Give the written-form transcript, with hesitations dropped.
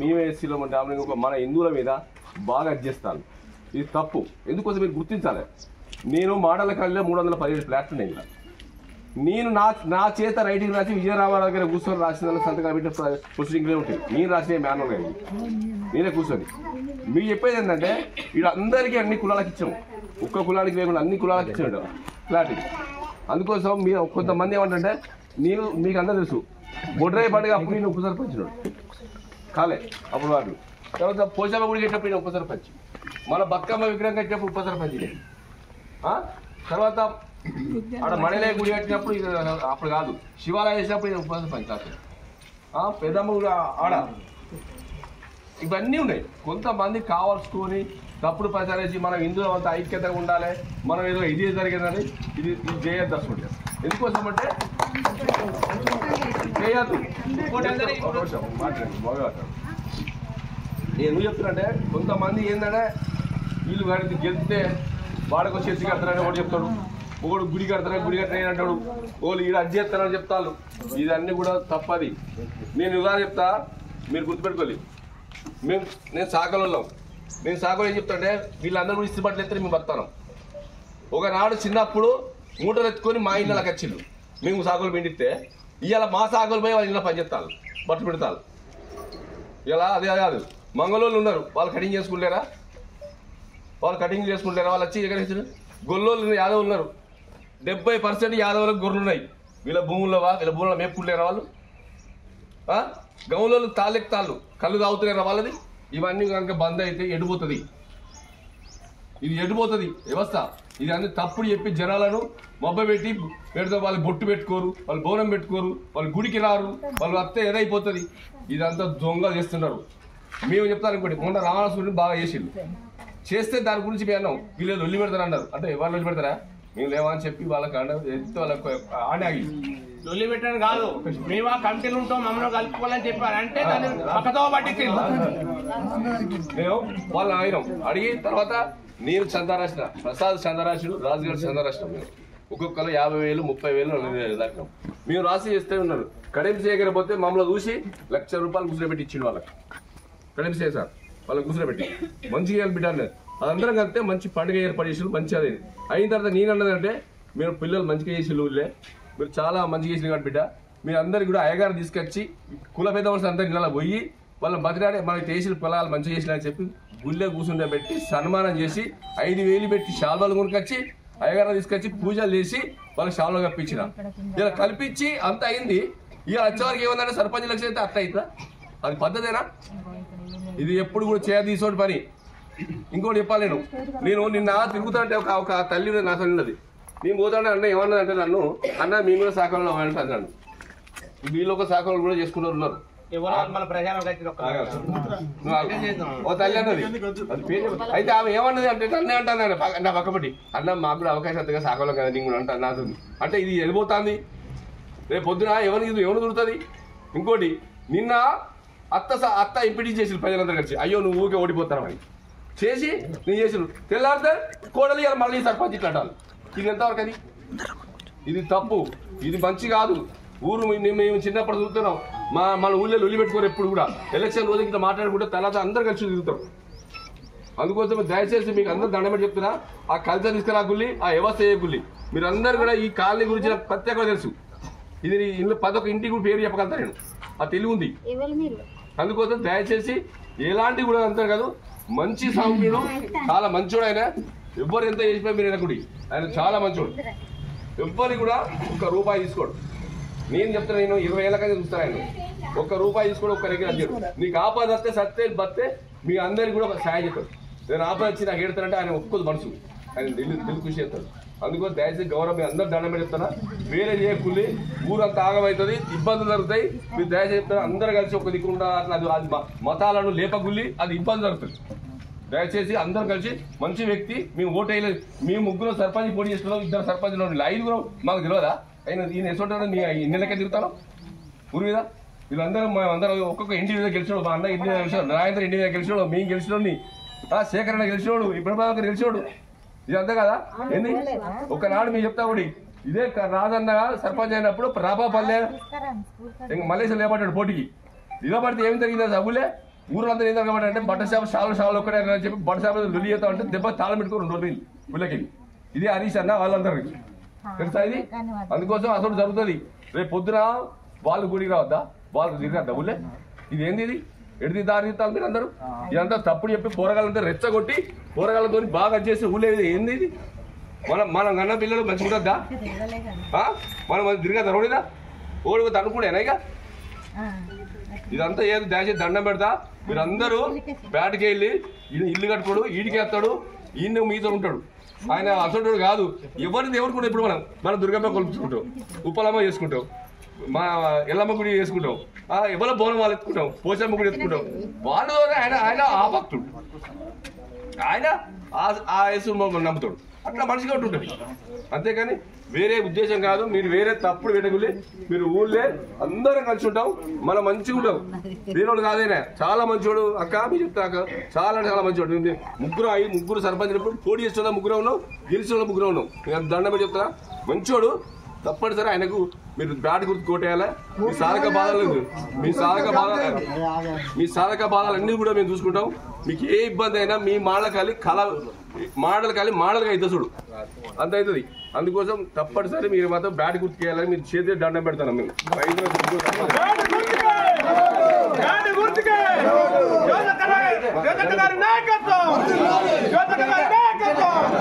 మేమే ఎస్సీలో మన హిందువుల మీద బాగా అడ్జేస్తాను. ఇది తప్పు. ఎందుకోసం మీరు గుర్తించాలి. నేను మాటల కళ్ళలో 317 ఫ్లాట్లు ఉన్నాయి. నేను నా చేత రైటింగ్ రాసి విజయరామారావు దగ్గర కూర్చొని రాసిన సంతకాలు పెట్టి ప్రొసీడింగ్లే ఉంటాయి. నేను రాసిన మ్యాన్యువల్ అయింది నేనే కూర్చొని. మీకు చెప్పేది ఏంటంటే ఇక్కడ అందరికీ అన్ని కులాలకు ఇచ్చాము. ఒక్క కులానికి లేకుండా అన్ని కులాలకు ఇచ్చాడు ఫ్లాట్. అందుకోసం మీరు కొంతమంది ఏమంటే నేను మీకు అందరూ తెలుసు బొడ్రాయి పండుగ అప్పుడు నేను ఉప సర్పంచినాడు కాలే అప్పుడు వాడు. తర్వాత పోషమ్మ గుడి కట్టినప్పుడు నేను ఉప సర్పంచ్, మన బతుకమ్మ విగ్రహం కట్టినప్పుడు ఉప సర్పంచ్. తర్వాత ఆడ మణిలే గుడి కట్టినప్పుడు అప్పుడు కాదు, శివాలయం చేసినప్పుడు నేను ఉప సర్పంచ్. పెద్దమ్మ గుడి ఆడ ఇవన్నీ ఉన్నాయి. కొంతమంది కావాల్సుకొని తప్పుడు ప్రచారం చేసి మనం హిందువులు అంతా ఐక్యతగా ఉండాలి, మనం ఏదో ఇది జరిగిందని ఇది చేయొద్దు. అసలు ఎందుకోసం అంటే చేయద్దు. నేను ఎందుకు చెప్తున్నా, కొంతమంది ఏంటంటే వీళ్ళు గారికి గెలిస్తే వాడికి వచ్చి ఎత్తి కడతారని ఒకటి చెప్తాడు, ఒకడు గుడి కడతారని గుడి కట్టని అంటాడు, వాళ్ళు ఈడ అజ్జి చేస్తారని చెప్తాను. ఇదన్నీ కూడా తప్పది. నేను ఉదాహరణ చెప్తా, మీరు గుర్తుపెట్టుకోవాలి. నేను సాకలో నేను సాకలో ఏం చెప్తాంటే వీళ్ళందరూ కూడా ఇష్టపట్లు ఎత్తే మేము బతాను. ఒకనాడు చిన్నప్పుడు మూటలు ఎత్తుకొని మా ఇళ్ళకి వచ్చిళ్ళు, మేము సాకులు పిండితే ఇవాళ మా సాకులు పోయి వాళ్ళ ఇళ్ళ పనిచేస్తాను, బట్టలు పెడతాను. ఇలా అదే కాదు, మంగళోళ్ళు ఉన్నారు, వాళ్ళు కటింగ్ చేసుకుంటారా, వాళ్ళు కటింగ్ చేసుకుంటారా, వాళ్ళు వచ్చి ఎక్కడ గొల్లోళ్ళు యాదవులు ఉన్నారు, 70% యాదవులకు గొర్రెలు ఉన్నాయి. వీళ్ళ భూముల్లో మేపుకుంటారా వాళ్ళు? గౌలోళ్ళు తాళ్ళు కళ్ళు తాగుతున్నారా వాళ్ళది? ఇవన్నీ కనుక బంద్ అయితే ఎడిపోతుంది, ఇది ఎడిపోతుంది వ్యవస్థ. ఇది అన్ని తప్పుడు చెప్పి జనాలను మొబ్బపెట్టి పెడితే వాళ్ళు బొట్టు పెట్టుకోరు, వాళ్ళు బోనం పెట్టుకోరు, వాళ్ళు గుడికి రారు, వాళ్ళు వస్తే ఏదైపోతుంది. ఇదంతా దొంగ చేస్తున్నారు. మేము చెప్తాను ఇంకోటి, మొన్న రావణాసురుడిని బాగా చేస్తే దాని గురించి మేము అన్నాం వీళ్ళు లొల్లి పెడతారు అన్నారు. అంటే ఎవరు లొల్లి పెడతారా? మేము లేవా అని చెప్పి వాళ్ళకి వాళ్ళకి ఆగి లొల్లి పెట్టడం కాదు, మేము ఆ కమిటీలు ఉంటాం మమ్మల్ని కలుపుకోవాలని చెప్పారు. అంటే దాన్ని పక్కతో పట్టించి మేము వాళ్ళని అయినాం అడిగి. తర్వాత నేను చందా రాసిన, ప్రసాద్ చందా రాసిడు, రాజుగారు చందా రాసినాం. మేము ఒక్కొక్కరు 50,000 30,000 దాకా మేము రాసి చేస్తే ఉన్నారు. కడెం చేయకపోతే మమ్మల్ని చూసి ₹1,00,000 కూర్చోబెట్టి ఇచ్చిండు వాళ్ళకి. కడెం చేయ సార్ వాళ్ళకి కూర్చోబెట్టి మంచిగా బిడ్డ అన్నారు. అదందరం కలిపితే మంచి పండుగ ఏర్పాటు చేసి మంచిగా అదే అయిన తర్వాత నేను అన్నదంటే మీరు పిల్లలు మంచిగా చేసి ఊళ్ళే మీరు చాలా మంచిగా చేసిన కాబట్టి బిడ్డ మీరు అందరికి కూడా అయ్యగారు తీసుకొచ్చి కుల పెద్దవాళ్ళు అందరికి ఇలా పోయి వాళ్ళని బతిరాడే మనకి చేసిన పొలాలు మంచిగా చేసిన అని చెప్పి గుళ్ళే కూర్చుండే పెట్టి సన్మానం చేసి 5,000 పెట్టి శాల్వాలు కొనుకొచ్చి అయ్యగారు తీసుకొచ్చి పూజలు చేసి వాళ్ళకి శాల్వాలు కప్పించిన. ఇలా కల్పించి అంత అయింది. ఇక వచ్చేవారికి ఏమన్నా సర్పంచ్ లక్ష అయితే అట్ట అవుతుందా? అది పద్ధతేనా? ఇది ఎప్పుడు కూడా చేయదీసోటి పని. ఇంకోటి చెప్పాలి, నేను నిన్న తిరుగుతుంటే ఒక తల్లి నా తల్లి ఉన్నది. నేను పోతానే అన్న ఏమన్నదంటే నన్ను, అన్న మేము కూడా శాఖలో అంటే అన్నాను. వీళ్ళు ఒక శాఖలు కూడా చేసుకున్నారు ఉన్నారు. ఓ తల్లి అన్నది అయితే ఆమె ఏమన్నది అంటే అన్నీ అంటాను నా పక్కపట్టి, అన్న మాకు కూడా అవకాశం అంతగా శాఖలో కదా నేను కూడా అంటాను నాతో. అంటే ఇది వెళ్ళిపోతుంది, రేపు పొద్దున ఎవరు దొరుకుతుంది. ఇంకోటి నిన్న అత్త ఎంపీటీ చేసి ప్రజలందరూ కలిసి అయ్యో నువ్వు ఊరికే ఓడిపోతారని చేసి నేను చేసిన తెల్లారితే కోడలి మళ్ళీ సర్పంచ్ ఇట్లా అంటాను. ఇది ఎంతవరకు? అది ఇది తప్పు, ఇది మంచి కాదు. ఊరు మేము చిన్నప్పుడు చూస్తున్నాం, మన ఊళ్ళో లొల్లి పెట్టుకోరు. ఎప్పుడు కూడా ఎలక్షన్ రోజు ఇట్లా మాట్లాడుకుంటే తర్వాత అందరు కలిసి తిరుగుతారు. అందుకోసం దయచేసి మీకు అందరూ దండం పెట్టి చెప్తున్నా, ఆ కల్చర్ తీసుకురా గుళ్ళి, ఆ వ్యవస్థ ఏ గుళ్ళి. మీరు అందరు కూడా ఈ కాలనీ గురించి నాకు ప్రత్యేకంగా తెలుసు. ఇది ఇంట్లో 11 ఇంటికి కూడా పేరు చెప్పగలుగుతా నేను, ఆ తెలివి ఉంది. అందుకోసం దయచేసి ఎలాంటి కూడా అంతా కాదు, మంచి సాంఖ్యుడు, చాలా మంచోడు ఆయన. ఎవ్వరు ఎంత చేసినా మీరు గుడి ఆయన చాలా మంచోడు. ఎవ్వరికి కూడా ₹1 తీసుకోడు. నేను చెప్తాను, నేను 20 ఏళ్ళ కానీ చూస్తాను ఆయన. ₹1 తీసుకోడు, ఒక్క దగ్గర అడిగాడు. నీకు ఆపద వస్తే సత్తే బస్తే మీ అందరికి కూడా సాయం చెప్తాడు. నేను ఆపద వచ్చి నాకు ఏడుతానంటే ఆయన ఒప్పుకోదు మనసు, ఆయన దిల్లు కృషి చేస్తాడు. అందుకోసం దయచేసి గౌరవం మీరు అందరు దండం పెడతారా, వేరే చేయకుల్లి ఊరంతా ఆగమవుతుంది, ఇబ్బందులు జరుగుతాయి. మీరు దయచేసి చెప్తారా, అందరు కలిసి ఒక దిక్కుండా అట్లా అది మతాలను లేపగుల్లి అది ఇబ్బంది జరుగుతుంది. దయచేసి అందరం కలిసి మంచి వ్యక్తి మేము ఓటు వేయలేదు. మేము 3 సర్పంచ్ పోటీ చేస్తున్నాం, 2 సర్పంచ్లు 5 మాకు తెలియదా? అయినా ఈయన ఎటువంటి మీ ఇళ్ళకే తిరుగుతాను ఊరి మీద. వీళ్ళందరూ మేమందరం ఒక్కొక్క ఇంటి మీద గెలిచినాడు. మా అన్న ఇంటి మీద గెలిచాడు, నారాయణ ఇంటి మీద గెలిచినాడు, మేము గెలిచినోడిని, శేఖరణ గెలిచినోడు, ఇబ్రహ్మాకర్ గెలిచినోడు. ఇదంతా కదా ఏంది? ఒకనాడు మీరు చెప్తా కూడా ఇదే రాజన్న సర్పంచ్ అయినప్పుడు రాబాపల్లె మలేషియా లేపడ్డాడు పోటీకి. నిలబడితే ఏం జరిగిందా సబ్బులే ఊరంతా ఏం జరగబడి అంటే బట్ట షాపులు ఒక్కడే అని చెప్పి బట్ట షాపు లొల్లి చేస్తాం అంటే దెబ్బ తాళం పెట్టుకుని 2 రోజులు ఊళ్ళకెళ్ళి ఇది హరీష్ అన్న వాళ్ళందరూ తెలుసా ఇది అందుకోసం అసలు జరుగుతుంది రేపు పొద్దున వాళ్ళు గుడికి రావద్దా వాళ్ళు తిరగద్దా ఊళ్ళే ఇది ఏంది ఇది ఎడిది దారి తీస్తారు మీరు అందరూ ఇదంతా తప్పుడు చెప్పి పోరగాళ్ళంతా రెచ్చగొట్టి పోరగాళ్ళతో బాగా చేసి ఊళ్ళే ఏంది ఇది మనం కన్నా పిల్లలు మంచిగా ఉంటుందా మనం తిరగద్దా రోడ్డుదా ఓడి తనుకుడేనా ఇక ఇదంతా ఏదో దయచేసి దండం పెడతా మీరందరూ బ్యాట్కి వెళ్ళి ఇల్లు కట్టుకోడు ఈడికి వేస్తాడు ఈయన మీతో ఉంటాడు ఆయన అసలు కాదు ఎవరిని ఎవరు కూడా ఇప్పుడు మనం దుర్గమ్మ కొలుపుకుంటాం ఉప్పలమ్మ చేసుకుంటాం మా ఎల్లమ్మ గుడి చేసుకుంటాం ఎవరో బోనం వాళ్ళు ఎత్తుకుంటాం పోచమ్మ గుడి ఎత్తుకుంటాం వాళ్ళు ఆయన ఆ భక్తుడు ఆయన ఆ యేసు నమ్ముతాడు అట్లా మనిషిగా ఉంటుంటుంది అంతేకాని వేరే ఉద్దేశం కాదు మీరు వేరే తప్పుడు వెనుకలే మీరు ఊళ్ళే అందరం కలిసి ఉంటాం మనం మంచిగా ఉంటాం వీరోడు కాదేనా చాలా మంచోడు అక్క మీరు చెప్తా అక్క చాలా మంచోడు ముగ్గురు సర్పంచ్ పోటీ చేస్తున్నా ముగ్గురు ఉన్నాం గెలిచిన ముగ్గురు ఉన్నాం దండం పెట్టి చెప్తా మంచోడు తప్పనిసరి ఆయనకు మీరు బ్యాట్ గుర్తు కొట్టేయాలా మీ సాధక బాధలు అన్ని కూడా మేము చూసుకుంటాం మీకు ఏ ఇబ్బంది అయినా మీ మాటలు అయితే చూడు అంత అవుతుంది అందుకోసం తప్పనిసరి మీరు మాత్రం బ్యాట్ గుర్తు చేయాలని మీరు చేతి దండం పెడతాను మేము